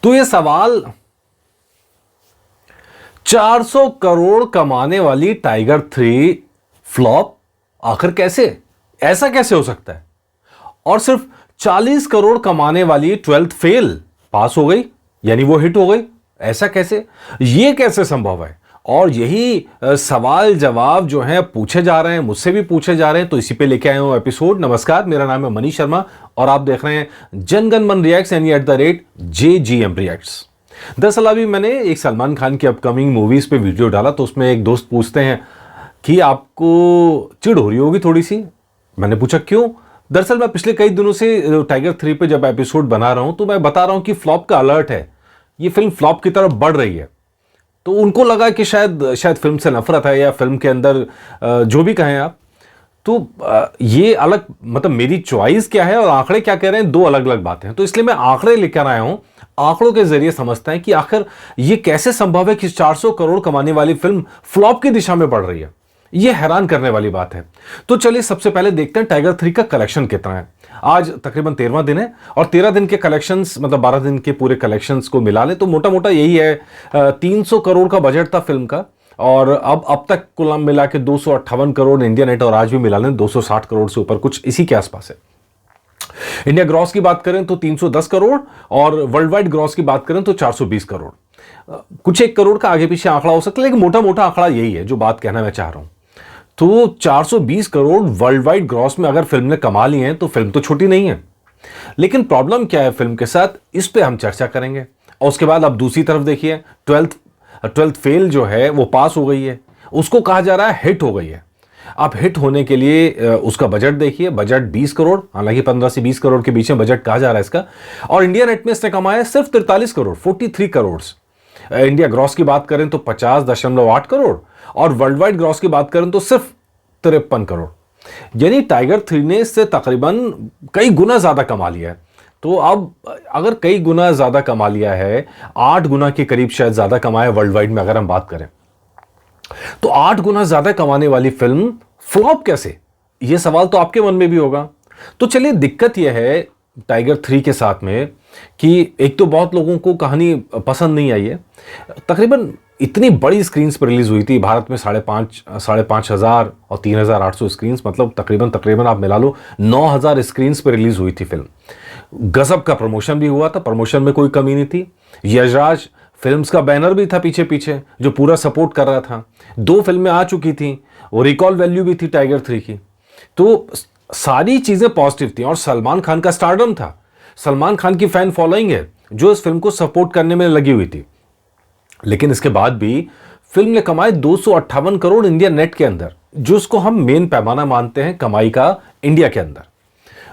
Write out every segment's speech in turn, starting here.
तो ये सवाल, 400 करोड़ कमाने वाली टाइगर 3 फ्लॉप, आखिर कैसे, ऐसा कैसे हो सकता है? और सिर्फ 40 करोड़ कमाने वाली 12th फेल पास हो गई, यानी वो हिट हो गई, ऐसा कैसे, ये कैसे संभव है? और यही सवाल जवाब जो है पूछे जा रहे हैं, मुझसे भी पूछे जा रहे हैं, तो इसी पे लेके आया हूं एपिसोड। नमस्कार, मेरा नाम है मनीष शर्मा और आप देख रहे हैं जनगण मन रिएक्ट्स यानी @JGM रिएक्ट्स। दरअसल अभी मैंने एक सलमान खान की अपकमिंग मूवीज पे वीडियो डाला, तो उसमें एक दोस्त पूछते हैं कि आपको चिढ़ हो रही होगी थोड़ी सी। मैंने पूछा क्यों? दरअसल मैं पिछले कई दिनों से टाइगर 3 पे जब एपिसोड बना रहा हूं तो मैं बता रहा हूं कि फ्लॉप का अलर्ट है, ये फिल्म फ्लॉप की तरफ बढ़ रही है। तो उनको लगा कि शायद फिल्म से नफरत है या फिल्म के अंदर जो भी कहें आप, तो ये अलग, मतलब मेरी चॉइस क्या है और आंकड़े क्या कह रहे हैं, दो अलग अलग बातें हैं। तो इसलिए मैं आंकड़े लेकर आया हूं, आंकड़ों के जरिए समझते हैं कि आखिर ये कैसे संभव है कि 400 करोड़ कमाने वाली फिल्म फ्लॉप की दिशा में बढ़ रही है। ये हैरान करने वाली बात है। तो चलिए सबसे पहले देखते हैं टाइगर 3 का कलेक्शन कितना है। आज तकरीबन 13वां दिन है और 13 दिन के कलेक्शंस, मतलब 12 दिन के पूरे कलेक्शंस को मिला ले तो मोटा मोटा यही है। 300 करोड़ का बजट था फिल्म का और अब तक कुल मिला के 258 करोड़ इंडिया नेट, और आज भी मिला लें 260 करोड़ से ऊपर, कुछ इसी के आसपास है। इंडिया ग्रॉस की बात करें तो 310 करोड़ और वर्ल्ड वाइड ग्रॉस की बात करें तो 420 करोड़। कुछ 1 करोड़ का आगे पीछे आंकड़ा हो सकता है, लेकिन मोटा मोटा आंकड़ा यही है जो बात कहना मैं चाह रहा हूं। तो 420 करोड़ वर्ल्ड वाइड ग्रॉस में अगर फिल्म ने कमा लिए हैं तो फिल्म तो छोटी नहीं है। लेकिन प्रॉब्लम क्या है फिल्म के साथ, इस पे हम चर्चा करेंगे। और उसके बाद अब दूसरी तरफ देखिए, 12th फेल जो है वो पास हो गई है, उसको कहा जा रहा है हिट हो गई है। अब हिट होने के लिए उसका बजट देखिए, बजट 20 करोड़, हालांकि 15 से 20 करोड़ के बीच में बजट कहा जा रहा है इसका। और इंडिया नेट में इसने कमाया सिर्फ 43 करोड़, 43 करोड़। इंडिया ग्रॉस की बात करें तो 50.8 करोड़ और वर्ल्ड वाइड ग्रॉस की बात करें तो सिर्फ 53 करोड़। यानी टाइगर 3 ने इससे तकरीबन कई गुना ज्यादा कमा लिया है। तो अब अगर कई गुना ज्यादा कमा लिया है, 8 गुना के करीब शायद ज्यादा कमाया वर्ल्ड वाइड में अगर हम बात करें, तो 8 गुना ज्यादा कमाने वाली फिल्म फ्लॉप कैसे? यह सवाल तो आपके मन में भी होगा। तो चलिए, दिक्कत यह है टाइगर 3 के साथ में कि एक तो बहुत लोगों को कहानी पसंद नहीं आई है। तकरीबन इतनी बड़ी स्क्रीन्स पर रिलीज हुई थी भारत में, 5,500 और 3,800 स्क्रीन्स, मतलब तकरीबन आप मिला लो 9,000 स्क्रीन्स पर रिलीज हुई थी फिल्म। गजब का प्रमोशन भी हुआ था, प्रमोशन में कोई कमी नहीं थी। यशराज फिल्म्स का बैनर भी था पीछे पीछे जो पूरा सपोर्ट कर रहा था। 2 फिल्में आ चुकी थी और रिकॉल वैल्यू भी थी टाइगर 3 की। तो सारी चीजें पॉजिटिव थी और सलमान खान का स्टारडम था, सलमान खान की फैन फॉलोइंग है जो इस फिल्म को सपोर्ट करने में लगी हुई थी। लेकिन इसके बाद भी फिल्म ने कमाए 258 करोड़ इंडिया नेट के अंदर, जो उसको हम मेन पैमाना मानते हैं कमाई का इंडिया के अंदर।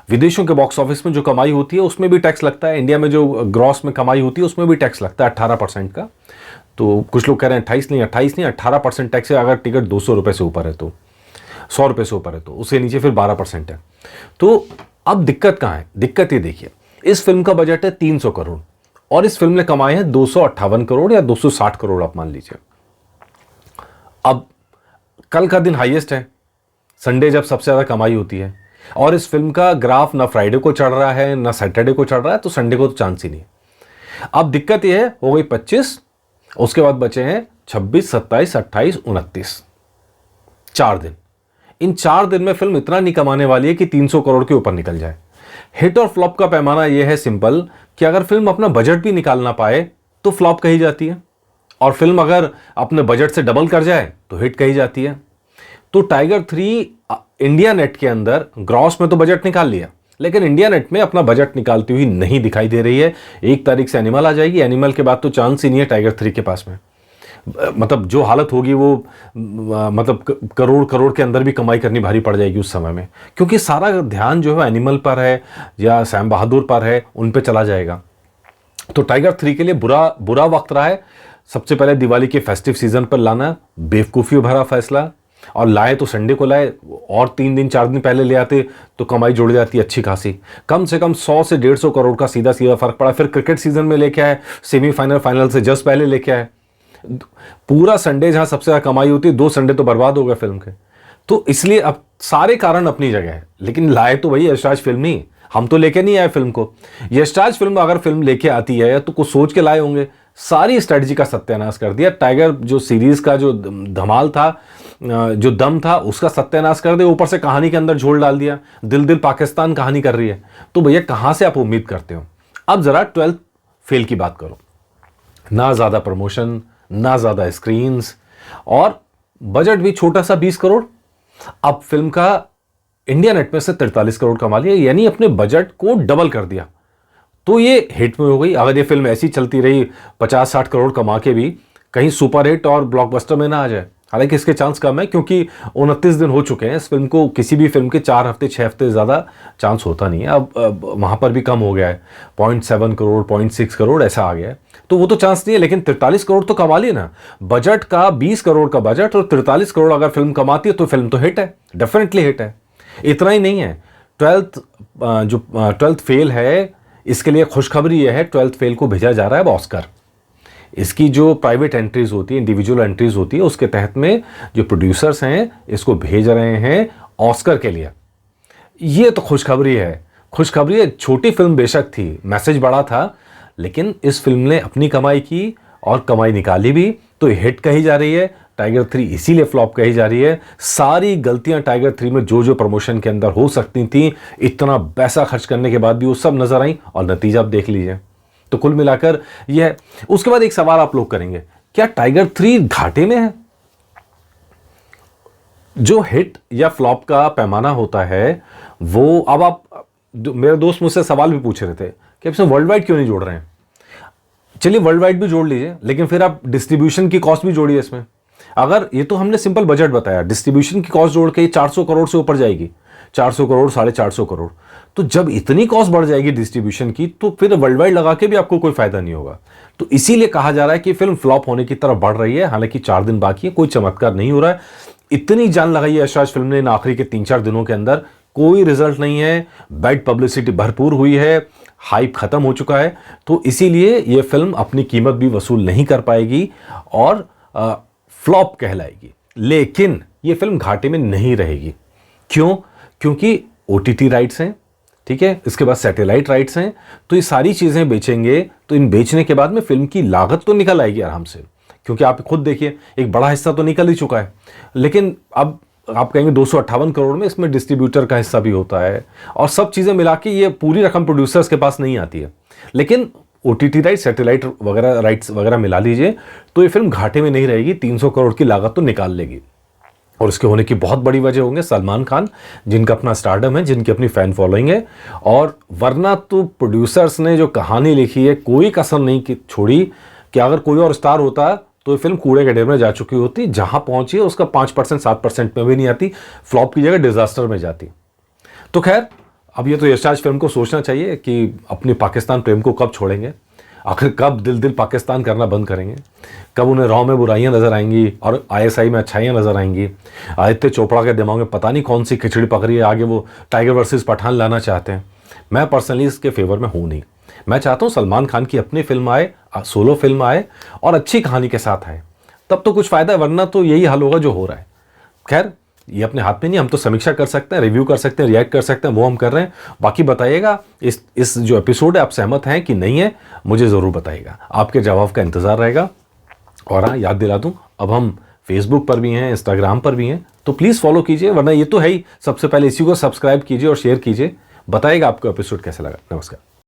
विदेशों के बॉक्स ऑफिस में जो कमाई होती है उसमें भी टैक्स लगता है, इंडिया में जो ग्रॉस में कमाई होती है उसमें भी टैक्स लगता है 18% का। तो कुछ लोग कह रहे हैं 28 नहीं 18% टैक्स है अगर टिकट 200 रुपए से ऊपर है, तो 100 रुपए से ऊपर है, तो उससे नीचे फिर 12% है। तो अब दिक्कत कहां है? दिक्कत ये देखिए, इस फिल्म का बजट है 300 करोड़ और इस फिल्म ने कमाए हैं 258 करोड़ या 260 करोड़, आप मान लीजिए। अब कल का दिन हाईएस्ट है, संडे जब सबसे ज्यादा कमाई होती है, और इस फिल्म का ग्राफ ना फ्राइडे को चढ़ रहा है ना सैटरडे को चढ़ रहा है, तो संडे को तो चांस ही नहीं। अब दिक्कत यह है, हो गई 25, उसके बाद बचे हैं 26, 27, 28, 29, 4 दिन। इन 4 दिन में फिल्म इतना नहीं कमाने वाली है कि 300 करोड़ के ऊपर निकल जाए। हिट और फ्लॉप का पैमाना यह है सिंपल कि अगर फिल्म अपना बजट भी निकाल ना पाए तो फ्लॉप कही जाती है, और फिल्म अगर अपने बजट से डबल कर जाए तो हिट कही जाती है। तो टाइगर 3 इंडिया नेट के अंदर ग्रॉस में तो बजट निकाल लिया, लेकिन इंडिया नेट में अपना बजट निकालती हुई नहीं दिखाई दे रही है। 1 तारीख से एनिमल आ जाएगी, एनिमल के बाद तो चांस ही नहीं है टाइगर 3 के पास में। मतलब जो हालत होगी वो, मतलब करोड़ के अंदर भी कमाई करनी भारी पड़ जाएगी उस समय में, क्योंकि सारा ध्यान जो है एनिमल पर है या सैम बहादुर पर है, उन पे चला जाएगा। तो टाइगर 3 के लिए बुरा वक्त रहा है। सबसे पहले दिवाली के फेस्टिव सीजन पर लाना बेवकूफ़ी भरा फैसला, और लाए तो संडे को लाए, और 3 दिन 4 दिन पहले ले आते तो कमाई जुड़ जाती अच्छी खासी। कम से कम 100 से 150 करोड़ का सीधा सीधा फर्क पड़ा। फिर क्रिकेट सीजन में लेके आए, सेमीफाइनल फाइनल से जस्ट पहले लेके आए। पूरा संडे जहां सबसे ज्यादा कमाई होती है, 2 संडे तो बर्बाद हो गए फिल्म के। तो इसलिए अब सारे कारण अपनी जगह है, लेकिन लाए तो वही यशराज फिल्म नहीं, हम तो लेके नहीं आए फिल्म को। यशराज फिल्म अगर फिल्म लेके आती है तो कुछ सोच के लाए होंगे, सारी स्ट्रेटजी का सत्यानाश कर दिया। टाइगर जो सीरीज का जो धमाल था, जो दम था, उसका सत्यानाश कर दिया। ऊपर से कहानी के अंदर झोल डाल दिया, दिल दिल पाकिस्तान कहानी कर रही है। तो भैया कहां से आप उम्मीद करते हो? अब जरा 12th फेल की बात करो। ना ज्यादा प्रमोशन, ना ज्यादा स्क्रीन्स, और बजट भी छोटा सा 20 करोड़। अब फिल्म का इंडिया नेट में से 43 करोड़ कमा लिया, यानी अपने बजट को डबल कर दिया। तो ये हिट में हो गई। अगर ये फिल्म ऐसी चलती रही 50-60 करोड़ कमा के भी, कहीं सुपर हिट और ब्लॉकबस्टर में ना आ जाए। हालांकि इसके चांस कम है, क्योंकि 29 दिन हो चुके हैं इस फिल्म को। किसी भी फिल्म के 4 हफ्ते 6 हफ्ते ज़्यादा चांस होता नहीं है। अब वहाँ पर भी कम हो गया है, 0.7 करोड़ 0.6 करोड़ ऐसा आ गया है। तो वो तो चांस नहीं है, लेकिन 43 करोड़ तो कमा लिए ना। बजट का 20 करोड़ का बजट और 43 करोड़ अगर फिल्म कमाती है तो फिल्म तो हिट है, डेफिनेटली हिट है। इतना ही नहीं है, 12th फेल है, इसके लिए खुशखबरी यह है, 12th फेल को भेजा जा रहा है अब ऑस्कर। इसकी जो प्राइवेट एंट्रीज होती है, इंडिविजुअल एंट्रीज होती है, उसके तहत में जो प्रोड्यूसर्स हैं इसको भेज रहे हैं ऑस्कर के लिए। ये तो खुशखबरी है। खुशखबरी है, छोटी फिल्म बेशक थी, मैसेज बड़ा था, लेकिन इस फिल्म ने अपनी कमाई की और कमाई निकाली भी, तो हिट कही जा रही है। टाइगर 3 इसीलिए फ्लॉप कही जा रही है। सारी गलतियां टाइगर 3 में जो जो प्रमोशन के अंदर हो सकती थी, इतना पैसा खर्च करने के बाद भी वो सब नजर आई, और नतीजा आप देख लीजिए। तो कुल मिलाकर यह। उसके बाद एक सवाल आप लोग करेंगे, क्या टाइगर 3 घाटे में है? जो हिट या फ्लॉप का पैमाना होता है वो, अब आप, मेरे दोस्त मुझसे सवाल भी पूछ रहे थे कि इसमें वर्ल्ड वाइड क्यों नहीं जोड़ रहे हैं। चलिए वर्ल्ड वाइड भी जोड़ लीजिए, लेकिन फिर आप डिस्ट्रीब्यूशन की कॉस्ट भी जोड़िए इसमें। अगर ये तो हमने सिंपल बजट बताया, डिस्ट्रीब्यूशन की कॉस्ट जोड़ के 400 करोड़ से ऊपर जाएगी, 400 करोड़ 450 करोड़। तो जब इतनी कॉस्ट बढ़ जाएगी डिस्ट्रीब्यूशन की, तो फिर वर्ल्ड वाइड लगा के भी आपको कोई फायदा नहीं होगा। तो इसीलिए कहा जा रहा है कि फिल्म फ्लॉप होने की तरफ बढ़ रही है। हालांकि 4 दिन बाकी है, कोई चमत्कार नहीं हो रहा है। इतनी जान लगाई है यशराज फिल्म ने इन आखिरी के 3-4 दिनों के अंदर, कोई रिजल्ट नहीं है। बैड पब्लिसिटी भरपूर हुई है, हाइप खत्म हो चुका है। तो इसीलिए यह फिल्म अपनी कीमत भी वसूल नहीं कर पाएगी और फ्लॉप कहलाएगी। लेकिन यह फिल्म घाटे में नहीं रहेगी। क्यों? क्योंकि OTT राइट्स हैं, ठीक है, इसके बाद सैटेलाइट राइट्स हैं। तो ये सारी चीजें बेचेंगे, तो इन बेचने के बाद में फिल्म की लागत तो निकल आएगी आराम से। क्योंकि आप खुद देखिए, एक बड़ा हिस्सा तो निकल ही चुका है। लेकिन अब आप कहेंगे 258 करोड़ में इसमें डिस्ट्रीब्यूटर का हिस्सा भी होता है, और सब चीजें मिला के ये पूरी रकम प्रोड्यूसर्स के पास नहीं आती है। लेकिन OTT राइट, सैटेलाइट वगैरह राइट्स वगैरह मिला लीजिए, तो ये फिल्म घाटे में नहीं रहेगी। 300 करोड़ की लागत तो निकाल लेगी। और इसके होने की बहुत बड़ी वजह होंगे सलमान खान, जिनका अपना स्टारडम है, जिनकी अपनी फैन फॉलोइंग है। और वरना तो प्रोड्यूसर्स ने जो कहानी लिखी है, कोई कसर नहीं छोड़ी कि अगर कोई और स्टार होता तो ये फिल्म कूड़े के ढेर में जा चुकी होती। जहां पहुंची है उसका 5% 7% में भी नहीं आती, फ्लॉप की जगह डिजास्टर में जाती। तो खैर, अब ये तो यशराज फिल्म को सोचना चाहिए कि अपनी पाकिस्तान प्रेम को कब छोड़ेंगे, आखिर कब दिल दिल पाकिस्तान करना बंद करेंगे, कब उन्हें रॉ में बुराइयां नजर आएंगी और ISI में अच्छाइयां नजर आएंगी। आदित्य चोपड़ा के दिमाग में पता नहीं कौन सी खिचड़ी पक रही है, आगे वो टाइगर वर्सेस पठान लाना चाहते हैं। मैं पर्सनली इसके फेवर में हूं नहीं। मैं चाहता हूं सलमान खान की अपनी फिल्म आए, सोलो फिल्म आए और अच्छी कहानी के साथ आए, तब तो कुछ फायदा है, वरना तो यही हाल होगा जो हो रहा है। खैर, ये अपने हाथ में नहीं, हम तो समीक्षा कर सकते हैं, रिव्यू कर सकते हैं, रिएक्ट कर सकते हैं, वो हम कर रहे हैं। बाकी बताइएगा इस जो एपिसोड है आप सहमत हैं कि नहीं है, मुझे ज़रूर बताइएगा। आपके जवाब का इंतज़ार रहेगा। और हाँ, याद दिला दूं, अब हम फेसबुक पर भी हैं, इंस्टाग्राम पर भी हैं, तो प्लीज़ फॉलो कीजिए, वरना ये तो है ही। सबसे पहले इसी को सब्सक्राइब कीजिए और शेयर कीजिए। बताइएगा आपको एपिसोड कैसा लगा। नमस्कार।